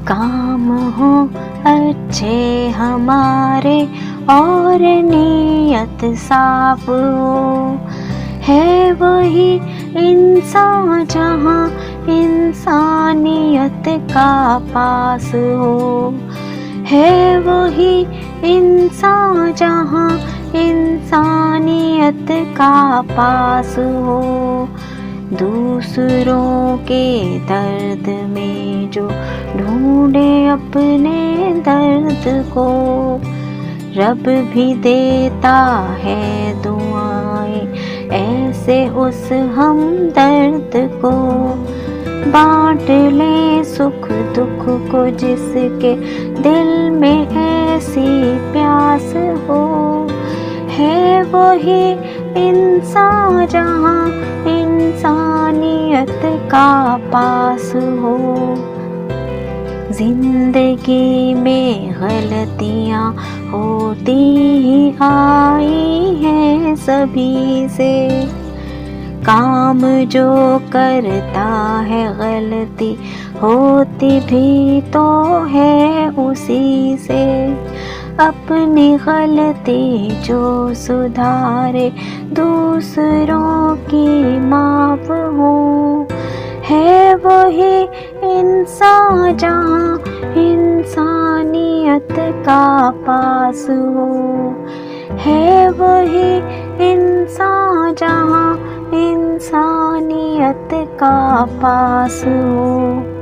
काम हो अच्छे हमारे और नीयत साफ हो, है वही इंसान जहाँ इंसानियत का पास हो, है वही इंसान जहाँ इंसानियत का पास हो। दूसरों के दर्द में जो ढूंढे अपने दर्द को, रब भी देता है दुआएं ऐसे उस हमदर्द को। बांट ले सुख दुख को जिसके दिल में ऐसी प्यास हो, है वही इंसान जहाँ इंसानियत का पास हो। जिंदगी में गलतियाँ होती ही आई हैं सभी से, काम जो करता है गलती होती भी तो है उसी से। अपनी गलती जो सुधारे दूसरों की माफ हो, है वही इंसान जहाँ इंसानियत का पास हो, है वही इंसान जहाँ इंसानियत का पास हो।